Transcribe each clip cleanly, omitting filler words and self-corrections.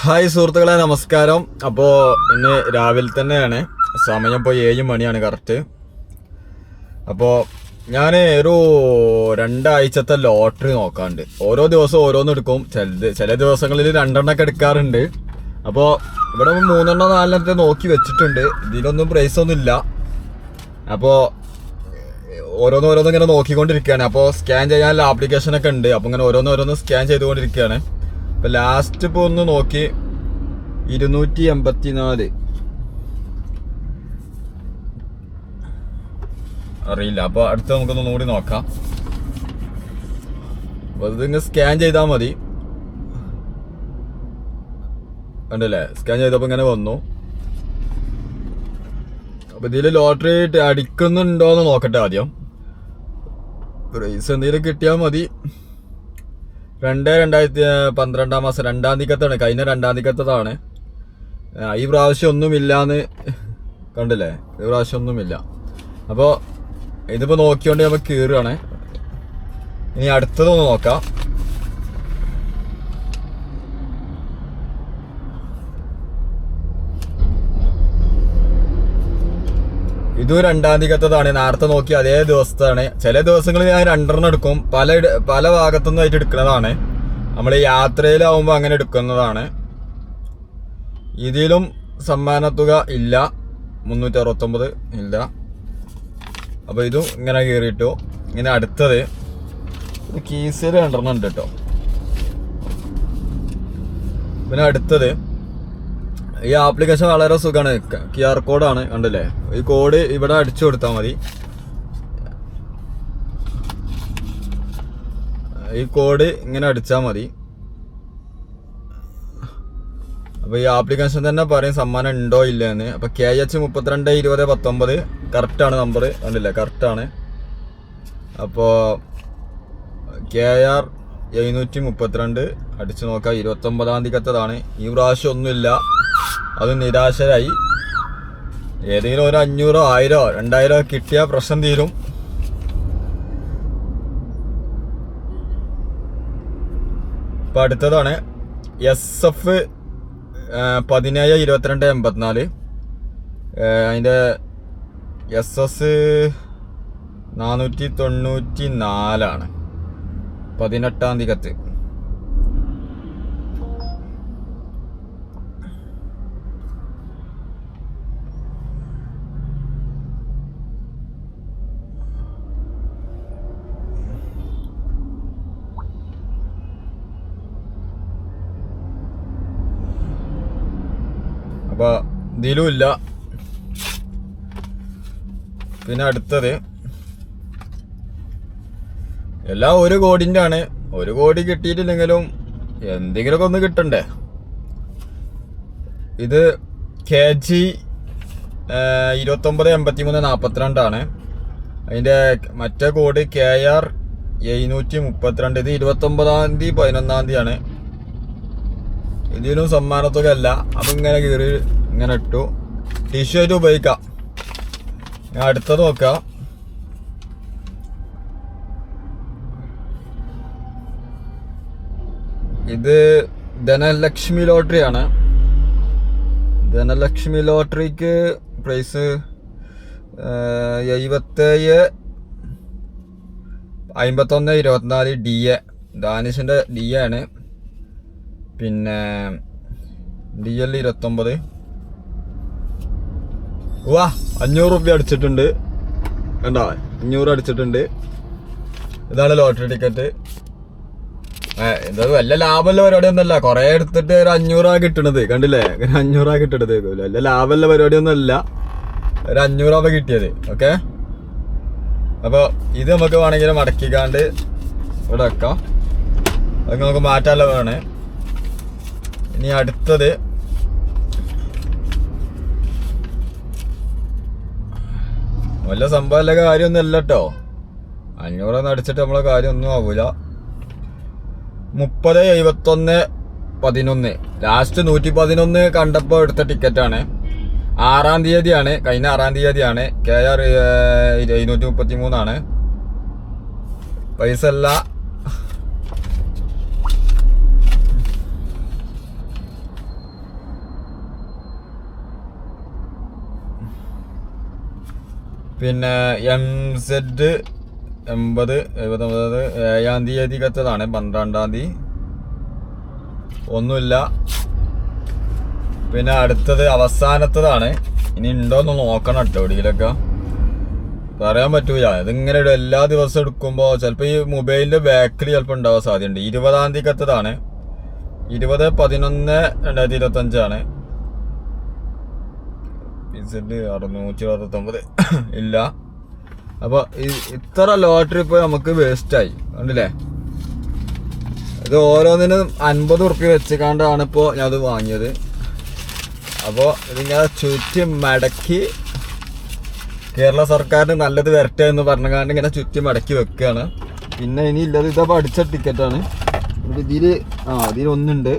Hi സുഹൃത്തുക്കളെ, നമസ്കാരം. അപ്പോൾ ഇന്ന് രാവിലെ തന്നെയാണ്, സമയം ഇപ്പോൾ 7 മണിയാണ് കറക്റ്റ്. അപ്പോൾ ഞാൻ ഒരു 2 ആഴ്ചത്തെ ലോട്ടറി നോക്കാറുണ്ട്. ഓരോ ദിവസവും ഓരോന്ന് എടുക്കും. ചില ദിവസങ്ങളിൽ 2 എണ്ണമൊക്കെ എടുക്കാറുണ്ട്. അപ്പോൾ ഇവിടെ 3 എണ്ണോ 4 എണ്ണത്തെ നോക്കി വെച്ചിട്ടുണ്ട്. ഇതിലൊന്നും പ്രൈസ് ഒന്നും ഇല്ല. അപ്പോൾ ഓരോന്ന് ഇങ്ങനെ നോക്കിക്കൊണ്ടിരിക്കുകയാണ്. അപ്പോൾ സ്കാൻ ചെയ്യാനുള്ള ആപ്ലിക്കേഷനൊക്കെ ഉണ്ട്. അപ്പോൾ ഇങ്ങനെ ഓരോന്ന് സ്കാൻ ചെയ്തുകൊണ്ടിരിക്കുകയാണ്. ഇപ്പം ലാസ്റ്റ് ഇപ്പോൾ ഒന്ന് നോക്കി 284 അറിയില്ല. അപ്പോൾ അടുത്ത് നമുക്കൊന്ന് കൂടി നോക്കാം. അപ്പോൾ ഇതിങ്ങനെ സ്കാൻ ചെയ്താൽ മതി. കണ്ടല്ലേ, സ്കാൻ ചെയ്തപ്പോൾ ഇങ്ങനെ വന്നു. അപ്പോൾ ഇതിൽ ലോട്ടറി അടിക്കുന്നുണ്ടോയെന്ന് നോക്കട്ടെ ആദ്യം. പ്രൈസ് എന്തെങ്കിലും കിട്ടിയാൽ മതി. 2012 മാസം 2-ാം തീയതിക്കത്താണ്, കഴിഞ്ഞ 2-ാം തീയതിക്കത്തതാണ്. ഈ പ്രാവശ്യം ഒന്നുമില്ലാന്ന് കണ്ടില്ലേ, ഈ പ്രാവശ്യം ഒന്നുമില്ല. അപ്പോൾ ഇതിപ്പോൾ നോക്കിക്കൊണ്ട് നമ്മൾ കീറുകയാണ്. ഇനി അടുത്തതൊന്ന് നോക്കാം. ഇതും 2-ാം തീയതിക്കത്തതാണ്. നേരത്തെ നോക്കി അതേ ദിവസത്താണ്. ചില ദിവസങ്ങളിൽ ഞാൻ 2 എണ്ണം എടുക്കും. പല ഭാഗത്തുനിന്നായിട്ട് എടുക്കുന്നതാണ്. നമ്മൾ യാത്രയിലാവുമ്പോൾ അങ്ങനെ എടുക്കുന്നതാണ്. ഇതിലും സമ്മാനത്തുക ഇല്ല, 369 ഇല്ല. അപ്പോൾ ഇതും ഇങ്ങനെ കയറിയിട്ടു. ഇങ്ങനെ അടുത്തത് ഇത് കീസിൽ 2 എണ്ണം ഉണ്ട് കേട്ടോ. പിന്നെ അടുത്തത് ഈ ആപ്ലിക്കേഷൻ വളരെ സുഖമാണ്. QR കോഡാണ്, കണ്ടില്ലേ. ഈ കോഡ് ഇവിടെ അടിച്ചു കൊടുത്താൽ മതി. ഈ കോഡ് ഇങ്ങനെ അടിച്ചാൽ മതി. അപ്പോൾ ഈ ആപ്ലിക്കേഷൻ തന്നെ പറയും സമ്മാനം ഉണ്ടോ ഇല്ല എന്ന്. അപ്പോൾ KH 322019 കറക്റ്റാണ് നമ്പർ, കണ്ടില്ലേ, കറക്റ്റാണ്. അപ്പോൾ KR 732 അടിച്ചു നോക്കാം. 29-ാം തീയതിക്കത്തതാണ്. ഈ പ്രാവശ്യം ഒന്നുമില്ല. അത് നിരാശരായി. ഏതെങ്കിലും ഒരു 500, 1000, 2000 കിട്ടിയാൽ പ്രശ്നം തീരും. ഇപ്പം അടുത്തതാണ് SF 172284. അതിൻ്റെ SS 494 18-ാം തീയതിക്കത്ത്. അപ്പോൾ ഇതിലും ഇല്ല. പിന്നെ അടുത്തത് എല്ലാം 1 കോടിൻ്റെ ആണ്. 1 കോടി കിട്ടിയിട്ടില്ലെങ്കിലും എന്തെങ്കിലുമൊക്കെ ഒന്ന് കിട്ടണ്ടേ. ഇത് KG 298342 ആണ്. അതിൻ്റെ മറ്റേ കോഡ് KR 732. ഇത് 29-ാം തീയതി 11-ാം തീയതിയാണ്. ഇതിനും സമ്മാനത്തുക അല്ല. അപ്പം ഇങ്ങനെ കീറി ഇങ്ങനെ ഇട്ടു. ടിഷ്യൂ ആയിട്ട് ഉപയോഗിക്കാം. ഞാൻ അടുത്തത് നോക്കാം. ഇത് ധനലക്ഷ്മി ലോട്ടറിയാണ്. ധനലക്ഷ്മി ലോട്ടറിക്ക് പ്രൈസ് 775124 DA. ദാനിഷിൻ്റെ DA ആണ്. പിന്നെ DL 29. വാ, 500 രൂപ അടിച്ചിട്ടുണ്ട്. കണ്ടോ, 500 അടിച്ചിട്ടുണ്ട്. ഇതാണ് ലോട്ടറി ടിക്കറ്റ്. ഇത് വല്ല ലാഭമുള്ള പരിപാടിയൊന്നുമല്ല. കുറേ എടുത്തിട്ട് ഒരു 500 കിട്ടണത്, കണ്ടില്ലേ, 500 കിട്ടണത്. വല്ല ലാഭമുള്ള പരിപാടിയൊന്നും അല്ല. ഒരു 500 രൂപ കിട്ടിയത്. ഓക്കെ, അപ്പോൾ ഇത് നമുക്ക് വേണമെങ്കിൽ മടക്കിക്കാണ്ട് ഇവിടെ വെക്കാം. അതൊക്കെ നമുക്ക് മാറ്റാനുള്ളതാണ്. ഇനി അടുത്തത് വല്ല സംഭവമല്ല, കാര്യമൊന്നും അല്ല കേട്ടോ. 500 അടിച്ചിട്ട് നമ്മളെ കാര്യമൊന്നും ആവൂല. 307111 ലാസ്റ്റ് 111 കണ്ടപ്പോൾ എടുത്ത ടിക്കറ്റാണ്. 6-ാം തീയതിയാണ്, കഴിഞ്ഞ 6-ാം തീയതിയാണ്. KR 733 പൈസ അല്ല. പിന്നെ MZ 80 7-ാം തീയതിക്കത്തതാണ്, 12-ാം തീയതി ഒന്നുമില്ല. പിന്നെ അടുത്തത് അവസാനത്തതാണ്. ഇനി ഉണ്ടോയെന്ന് നോക്കണം കേട്ടോ, എവിടെയെങ്കിലൊക്കെ പറയാൻ പറ്റൂല. ഇതിങ്ങനെ എല്ലാ ദിവസവും എടുക്കുമ്പോൾ ചിലപ്പോൾ ഈ മൊബൈലിൻ്റെ ബാക്കിൽ ചിലപ്പോൾ ഉണ്ടാവാൻ സാധ്യതയുണ്ട്. 20-ാം തീയതിക്കത്തതാണ്, 20/11/2025 669 ഇല്ല. അപ്പോൾ ഇത്ര ലോട്ടറി ഇപ്പോൾ നമുക്ക് വേസ്റ്റായി കണ്ടില്ലേ. ഇത് ഓരോന്നിനും 50 ഉറുപ്പ്യ വെച്ചുകൊണ്ടാണ് ഇപ്പോൾ ഞാനത് വാങ്ങിയത്. അപ്പോൾ ഇതിങ്ങനെ ചുറ്റി മടക്കി കേരള സർക്കാരിന് നല്ലത് വരട്ടെ എന്ന് പറഞ്ഞുകൊണ്ട് ഇങ്ങനെ ചുറ്റി മടക്കി വെക്കുകയാണ്. പിന്നെ ഇനി ഇല്ലത് ഇതപ്പോൾ അടിച്ച ടിക്കറ്റാണ്. ഇതിലൊന്നുണ്ട്,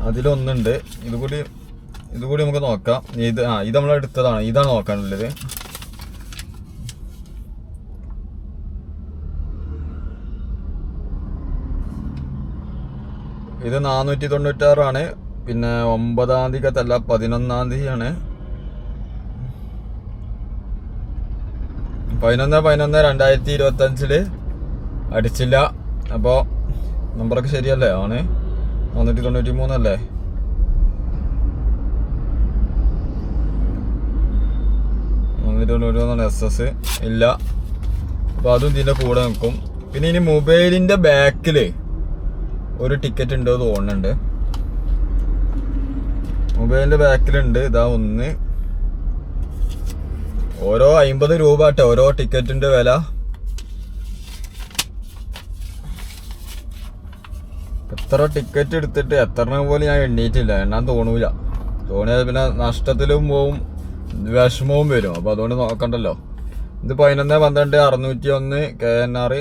അതിലൊന്നുണ്ട്. ഇതുകൂടി നമുക്ക് നോക്കാം. ഇത് നമ്മൾ എടുത്തതാണ്, ഇതാണ് നോക്കാനുള്ളത്. ഇത് 496 പിന്നെ 9-ാം തീയതിക്കത്തല്ല, 11-ാം തീയതിയാണ്. 11/11/2025 അടിച്ചില്ല. അപ്പോൾ നമ്പറൊക്കെ ശരിയല്ലേ? ആണ് 493 അല്ലേ? SS ഇല്ല. അപ്പോൾ അതും ഇതിൻ്റെ കൂടെ നിൽക്കും. പിന്നെ ഇനി മൊബൈലിൻ്റെ ബാക്കിൽ ഒരു ടിക്കറ്റ് ഉണ്ട് തോന്നുന്നുണ്ട്. മൊബൈലിൻ്റെ ബാക്കിലുണ്ട്, ഇതാ ഒന്ന്. ഓരോ 50 രൂപ ആട്ടെ ഓരോ ടിക്കറ്റിൻ്റെ വില. എത്ര ടിക്കറ്റ് എടുത്തിട്ട് എത്ര പോലും ഞാൻ എണ്ണീറ്റില്ല, എണ്ണാൻ തോന്നൂല. തോന്നിയാൽ പിന്നെ നഷ്ടത്തിലും പോവും, വിഷമവും വരും. അപ്പോൾ അതുകൊണ്ട് നോക്കണ്ടല്ലോ. ഇത് 11/12/601 KNR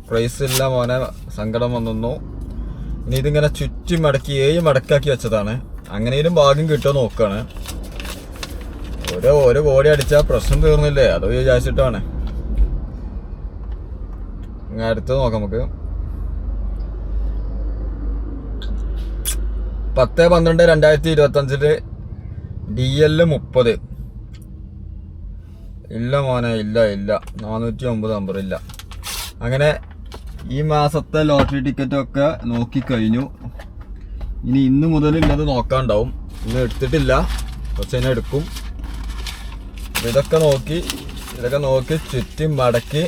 പ്രൈസ് ഇല്ല മോനെ, സങ്കടം വന്നു. ഇനി ഇതിങ്ങനെ ചുറ്റി മടക്കി 7 മടക്കാക്കി വെച്ചതാണ്. അങ്ങനെയും ഭാഗ്യം കിട്ടുമോ നോക്കുകയാണ്. ഒരു കോടി അടിച്ചാൽ പ്രശ്നം തീർന്നില്ലേ, അത് വിചാരിച്ചിട്ടാണ്. അടുത്ത് നോക്കാം നമുക്ക്. 10/12/2025 DL 30 ഇല്ല മോനെ, ഇല്ല 409 നമ്പർ ഇല്ല. അങ്ങനെ ഈ മാസത്തെ ലോട്ടറി ടിക്കറ്റൊക്കെ നോക്കിക്കഴിഞ്ഞു. ഇനി ഇന്ന് മുതലുള്ളത് നോക്കാണ്ടാവും. ഇന്ന് എടുത്തിട്ടില്ല, പക്ഷെ ഇനി എടുക്കും. ഇതൊക്കെ നോക്കി ചുറ്റി മടക്കി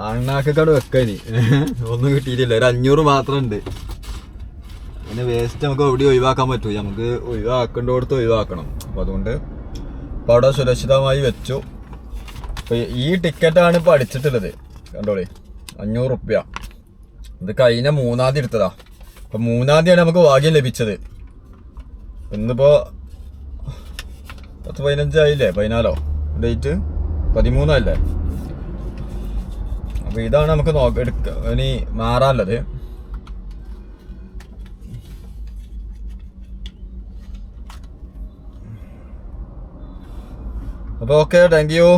അണ്ണാക്കക്കാട് വെക്കാനി. ഒന്നും കിട്ടിയിട്ടില്ല, ഒരു 500 മാത്രം ഉണ്ട്. പിന്നെ വേസ്റ്റ് നമുക്ക് എവിടെ ഒഴിവാക്കാൻ പറ്റൂ, നമുക്ക് ഒഴിവാക്കേണ്ടടുത്ത് ഒഴിവാക്കണം. അപ്പോൾ അതുകൊണ്ട് ഇപ്പോൾ അവിടെ സുരക്ഷിതമായി വെച്ചു. അപ്പോൾ ഈ ടിക്കറ്റാണ് ഇപ്പോൾ അടിച്ചിട്ടുള്ളത്, കണ്ടോളി, 500 ഉറുപ്പ്യ. ഇത് കഴിഞ്ഞ 3-ാം തീയതി എടുത്തതാ. അപ്പോൾ 3-ാം തീയതിയാണ് നമുക്ക് ഭാഗ്യം ലഭിച്ചത്. ഇന്നിപ്പോൾ 10-15 ആയില്ലേ, 14 ഡേറ്റ് 13 അല്ലേ. അപ്പോൾ ഇതാണ് നമുക്ക് ഇനി മാറാനുള്ളത്. അപ്പോൾ ഓക്കെ, താങ്ക് യു.